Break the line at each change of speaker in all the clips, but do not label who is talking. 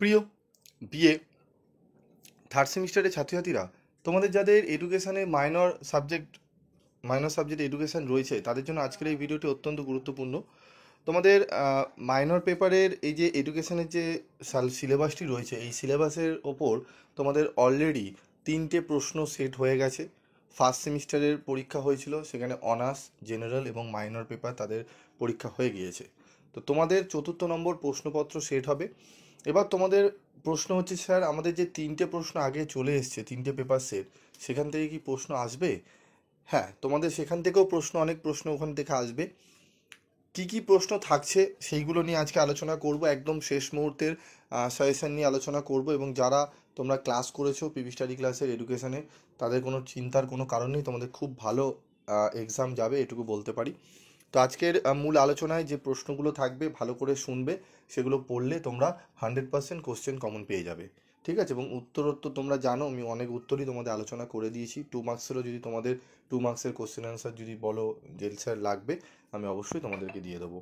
প্রিয় BA third সেমিস্টারের ছাত্রছাত্রীরা, তোমাদের যাদের এডুকেশানে মাইনর সাবজেক্ট এডুকেশান রয়েছে তাদের জন্য আজকের এই ভিডিওটি অত্যন্ত গুরুত্বপূর্ণ। তোমাদের মাইনর পেপারের এই যে এডুকেশানের যে সিলেবাসটি রয়েছে, এই সিলেবাসের ওপর তোমাদের অলরেডি 3টে প্রশ্ন সেট হয়ে গেছে। ফার্স্ট সেমিস্টারের পরীক্ষা হয়েছিল, সেখানে অনার্স, জেনারেল এবং মাইনর পেপার তাদের পরীক্ষা হয়ে গিয়েছে। তো তোমাদের 4র্থ নম্বর প্রশ্নপত্র সেট হবে। এবার তোমাদের প্রশ্ন হচ্ছে, স্যার আমাদের যে 3টে প্রশ্ন আগে চলে এসছে, 3টে পেপার সেট, সেখান থেকে কি প্রশ্ন আসবে? হ্যাঁ, তোমাদের সেখান থেকেও অনেক প্রশ্ন ওখান থেকে আসবে। কি কি প্রশ্ন থাকছে সেইগুলো নিয়ে আজকে আলোচনা করব, একদম শেষ মুহূর্তের সাজেশন নিয়ে আলোচনা করব। এবং যারা তোমরা ক্লাস করেছো পিভি স্টাডি ক্লাসের এডুকেশনে, তাদের কোনো চিন্তার কোনো কারণ নেই, তোমাদের খুব ভালো এক্সাম যাবে, এটুকু বলতে পারি। তো আজকের মূল আলোচনায় যে প্রশ্নগুলো থাকবে ভালো করে শুনবে, সেগুলো পড়লে তোমরা 100% কোশ্চেন কমন পেয়ে যাবে, ঠিক আছে? এবং উত্তরোত্তর তোমরা জানো, আমি অনেক উত্তরই তোমাদের আলোচনা করে দিয়েছি। 2 মার্কসেরও যদি তোমাদের 2 মার্কসের কোশ্চেন অ্যান্সার যদি বলো যে স্যার লাগবে, আমি অবশ্যই তোমাদেরকে দিয়ে দেবো।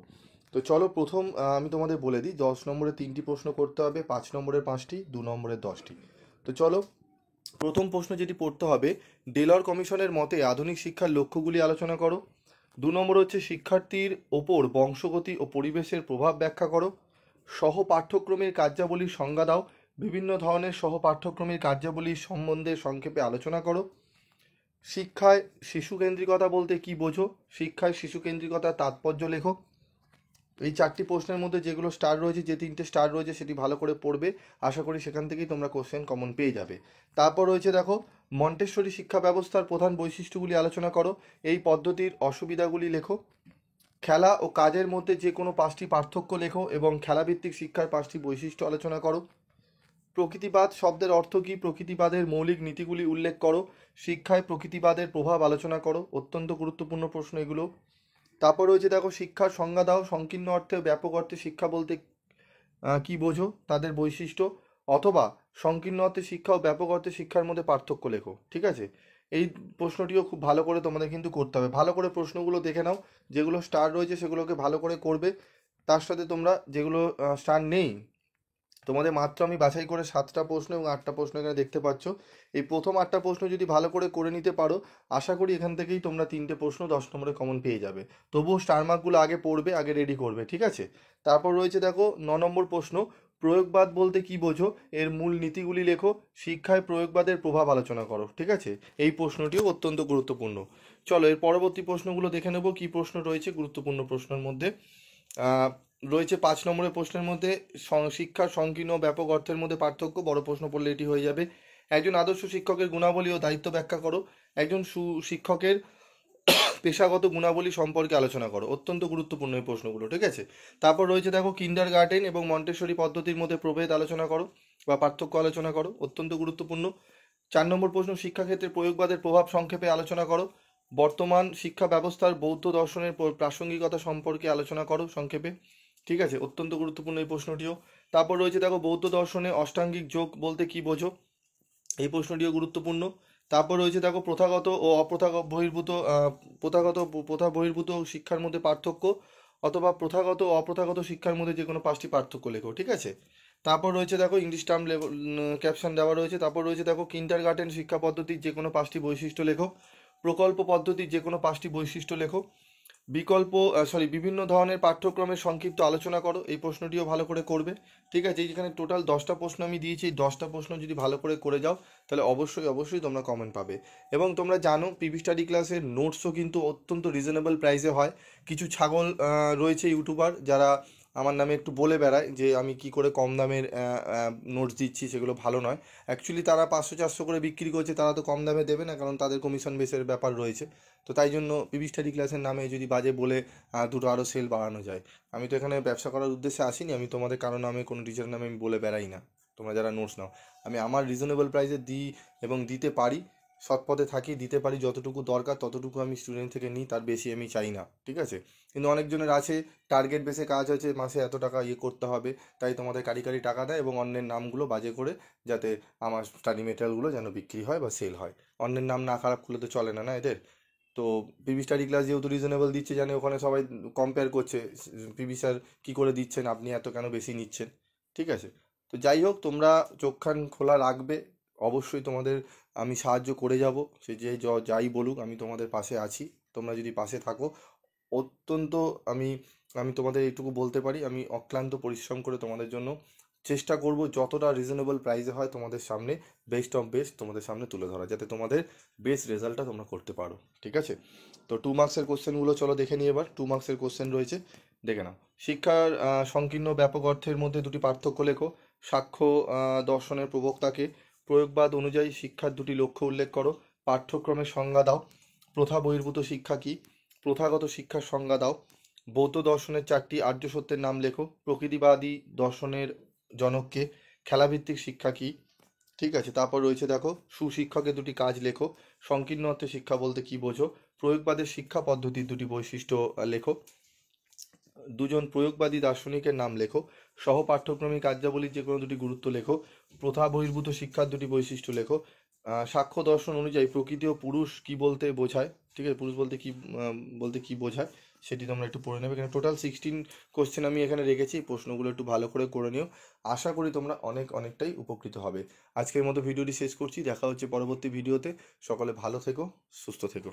তো চলো, প্রথম আমি তোমাদের বলে দিই, 10 নম্বরে 3টি প্রশ্ন করতে হবে, 5 নম্বরের 5টি, 2 নম্বরের 10টি। তো চলো, প্রথম প্রশ্ন যেটি পড়তে হবে, ডেলর কমিশনের মতে আধুনিক শিক্ষার লক্ষ্যগুলি আলোচনা করো। 2 নম্বর হচ্ছে শিক্ষার্থীর ওপর বংশগতি ও পরিবেশের প্রভাব ব্যাখ্যা করো। সহ পাঠ্যক্রমের কার্যাবলীর সংজ্ঞা দাও। বিভিন্ন ধরনের সহ পাঠ্যক্রমের কার্যাবলীর সম্বন্ধে সংক্ষেপে আলোচনা করো। শিক্ষায় শিশু কেন্দ্রিকতা বলতে কি বোঝো? শিক্ষায় শিশু কেন্দ্রিকতার তাৎপর্য লেখো। এই 4টি প্রশ্নের মধ্যে যেগুলো স্টার রয়েছে, যে 3টে স্টার রয়েছে, সেটি ভালো করে পড়বে। আশা করি সেখান থেকেই তোমরা কোশ্চেন কমন পেয়ে যাবে। তারপর রয়েছে দেখো, মন্টেসরি শিক্ষা ব্যবস্থার প্রধান বৈশিষ্ট্যগুলি আলোচনা করো। এই পদ্ধতির অসুবিধাগুলি লেখো। খেলা ও কাজের মধ্যে যে কোনো 5টি পার্থক্য লেখো এবং খেলাভিত্তিক শিক্ষার 5টি বৈশিষ্ট্য আলোচনা করো। প্রকৃতিবাদ শব্দের অর্থ কী? প্রকৃতিবাদের মৌলিক নীতিগুলি উল্লেখ করো। শিক্ষায় প্রকৃতিবাদের প্রভাব আলোচনা করো। অত্যন্ত গুরুত্বপূর্ণ প্রশ্ন এগুলো। তারপর রয়েছে দেখো, শিক্ষার সংজ্ঞা দাও। সংকীর্ণ অর্থে ব্যাপক অর্থে শিক্ষা বলতে কি বোঝো, তাদের বৈশিষ্ট্য, অথবা সংকীর্ণ অর্থে শিক্ষা ও ব্যাপক অর্থে শিক্ষার মধ্যে পার্থক্য লেখো, ঠিক আছে? এই প্রশ্নটিও খুব ভালো করে তোমাদের কিন্তু করতে হবে। ভালো করে প্রশ্নগুলো দেখে নাও, যেগুলো স্টার রয়েছে সেগুলোকে ভালো করে করবে। তার সাথে তোমরা যেগুলো স্টার নেই, তোমাদের মাত্র আমি বাছাই করে 7টা প্রশ্ন এবং 8টা প্রশ্ন এখানে দেখতে পাচ্ছ। এই প্রথম 8টা প্রশ্ন যদি ভালো করে নিতে পারো, আশা করি এখান থেকেই তোমরা 3টে প্রশ্ন 10 নম্বরে কমন পেয়ে যাবে। তবুও স্টার মার্কগুলো আগে পড়বে, আগে রেডি করবে, ঠিক আছে? তারপর রয়েছে দেখো 9 নম্বর প্রশ্ন, প্রয়োগবাদ বলতে কি বোঝো? এর মূল নীতিগুলি লেখো। শিক্ষায় প্রয়োগবাদের প্রভাব আলোচনা করো, ঠিক আছে? এই প্রশ্নটিও অত্যন্ত গুরুত্বপূর্ণ। চলো, এর পরবর্তী প্রশ্নগুলো দেখে নেব, কি প্রশ্ন রয়েছে গুরুত্বপূর্ণ প্রশ্নের মধ্যে। রয়েছে 5 নম্বরের প্রশ্নের মধ্যে, শিক্ষার সংকীর্ণ ও ব্যাপক অর্থের মধ্যে পার্থক্য। বড় প্রশ্ন পড়লে এটি হয়ে যাবে। একজন আদর্শ শিক্ষকের গুণাবলী ও দায়িত্ব ব্যাখ্যা করো। একজন শিক্ষকের পেশাগত গুণাবলী সম্পর্কে আলোচনা করো। অত্যন্ত গুরুত্বপূর্ণ এই প্রশ্নগুলো, ঠিক আছে? তারপর রয়েছে দেখো, কিন্ডার গার্ডেন এবং মন্টেসরি পদ্ধতির মধ্যে প্রভেদ আলোচনা করো বা পার্থক্য আলোচনা করো। অত্যন্ত গুরুত্বপূর্ণ। 4 নম্বর প্রশ্ন, শিক্ষাক্ষেত্রে প্রয়োগবাদের প্রভাব সংক্ষেপে আলোচনা করো। বর্তমান শিক্ষা ব্যবস্থার বৌদ্ধ দর্শনের প্রাসঙ্গিকতা সম্পর্কে আলোচনা করো সংক্ষেপে, ঠিক আছে? অত্যন্ত গুরুত্বপূর্ণ এই প্রশ্নটিও। তারপর রয়েছে দেখো, বৌদ্ধ দর্শনে অষ্টাঙ্গিক যোগ বলতে কি বোঝো? এই গুরুত্বপূর্ণ। তারপর রয়েছে দেখো, প্রথাগত ও প্রথা বহির্ভূত শিক্ষার মধ্যে পার্থক্য, অথবা প্রথাগত ও অপ্রথাগত শিক্ষার মধ্যে যে কোনো 5টি পার্থক্য লেখো, ঠিক আছে? তারপর রয়েছে দেখো, ইংলিশ টার্ম ক্যাপশন দেওয়া রয়েছে। তারপর রয়েছে দেখো, কিন্ডার গার্ডেন শিক্ষা পদ্ধতির যে কোনো 5টি বৈশিষ্ট্য লেখো। প্রকল্প পদ্ধতির যে কোনো 5টি বৈশিষ্ট্য লেখো। বিভিন্ন ধরনের পাঠ্যক্রমের সংক্ষিপ্ত আলোচনা করো। এই প্রশ্নটিও ভালো করে করবে, ঠিক আছে? যেখানে টোটাল 10টা প্রশ্ন আমি দিয়েছি, এই 10টা প্রশ্ন যদি ভালো করে যাও, তাহলে অবশ্যই তোমরা কমেন্ট পাবে। এবং তোমরা জানো, পিভি স্টাডি ক্লাসের নোটসও কিন্তু অত্যন্ত রিজনেবল প্রাইসে হয়। কিছু ছাগল রয়েছে ইউটিউবার, যারা আমার নামে একটু বলে বেড়ায় যে আমি কি করে কম দামের নোটস দিচ্ছি, সেগুলো ভালো নয়। অ্যাকচুয়ালি তারা 500-400 করে বিক্রি করছে, তারা তো কম দামে দেবে না, কারণ তাদের কমিশন বেসের ব্যাপার রয়েছে। তো তাই জন্য পিভি স্টাডি ক্লাসের নামে যদি বাজে বলে দুটো আরও সেল বাড়ানো যায়। আমি তো এখানে ব্যবসা করার উদ্দেশ্যে আসিনি, আমি তোমাদের কারো নামে কোনো টিচারের নামে আমি বলে বেড়াই না। তোমরা যারা নোটস নাও, আমি আমার রিজনেবল প্রাইসে দিই এবং দিতে পারি, সৎ পথে থাকি, দিতে পারি। যতটুকু দরকার ততটুকু আমি স্টুডেন্ট থেকে নিই, তার বেশি আমি চাই না, ঠিক আছে? কিন্তু অনেকজনের আছে টার্গেট বেসে কাজ হয়েছে, মাসে এত টাকা করতে হবে, তাই তোমাদের কারি টাকা দেয় এবং অন্যের নামগুলো বাজে করে, যাতে আমার স্টাডি মেটেরিয়ালগুলো যেন বিক্রি হয় বা সেল হয়। অন্যের নাম না খারাপ করলে তো চলে না, না এদের। তো পিভি স্টাডি ক্লাস যেহেতু রিজনেবল দিচ্ছে, জানে ওখানে সবাই কম্পেয়ার করছে, পিভি স্যার কী করে দিচ্ছেন, আপনি এত কেন বেশি নিচ্ছেন, ঠিক আছে? তো যাই হোক, তোমরা চোখ কান খোলা রাখবে, অবশ্যই তোমাদের আমি সাহায্য করে যাব। সে যে যাই বলুক, আমি তোমাদের পাশে আছি। তোমরা যদি পাশে থাকো, অত্যন্ত আমি আমি তোমাদের এইটুকু বলতে পারি, আমি অক্লান্ত পরিশ্রম করে তোমাদের জন্য চেষ্টা করব যতটা রিজনেবল প্রাইসে হয় তোমাদের সামনে বেস্ট অফ বেস্ট তোমাদের সামনে তুলে ধরা, যাতে তোমাদের বেস্ট রেজাল্টটা তোমরা করতে পারো। ঠিক আছে? তো 2 মার্কসের কোশ্চেনগুলো চলো দেখে নিই এবার। 2 মার্কসের কোশ্চেন রয়েছে, দেখে নাও। শিক্ষার সংকীর্ণ ব্যাপক অর্থের মধ্যে দুটি পার্থক্য লেখো। সাক্ষ্য দর্শনের প্রবক্তাকে। প্রয়োগবাদ অনুযায়ী শিক্ষার দুটি লক্ষ্য উল্লেখ করো। পাঠ্যক্রমের সংজ্ঞা দাও। প্রথা বহির্ভূত শিক্ষা কি? প্রথাগত শিক্ষার সংজ্ঞা দাও। বৌদ্ধ দর্শনের 4টি আর্য সত্যের নাম লেখো। প্রকৃতিবাদী দর্শনের জনককে। খেলাভিত্তিক শিক্ষা কি? ঠিক আছে, তারপর রয়েছে দেখো, সুশিক্ষকের দুটি কাজ লেখো। সংকীর্ণ অর্থে শিক্ষা বলতে কি বোঝো? প্রয়োগবাদের শিক্ষা পদ্ধতির দুটি বৈশিষ্ট্য লেখো। দুজন প্রয়োগবাদী দার্শনিকের নাম লেখো। সহ পাঠ্যক্রমিক কার্যাবলীর যে কোনো দুটি গুরুত্ব লেখো। প্রথা বহির্ভূত শিক্ষার দুটি বৈশিষ্ট্য লেখো। সাক্ষ্য দর্শন অনুযায়ী প্রকৃতি ও পুরুষ কি বলতে বোঝায়? ঠিক আছে, পুরুষ বলতে কি বোঝায় সেটি তোমরা একটু পড়ে নেবে। এখানে টোটাল 16 কোশ্চেন আমি এখানে রেখেছি, প্রশ্নগুলো একটু ভালো করে করে নিও। আশা করি তোমরা অনেকটাই উপকৃত হবে। আজকের মতো ভিডিওটি শেষ করছি, দেখা হচ্ছে পরবর্তী ভিডিওতে। সকলে ভালো থেকো, সুস্থ থেকো।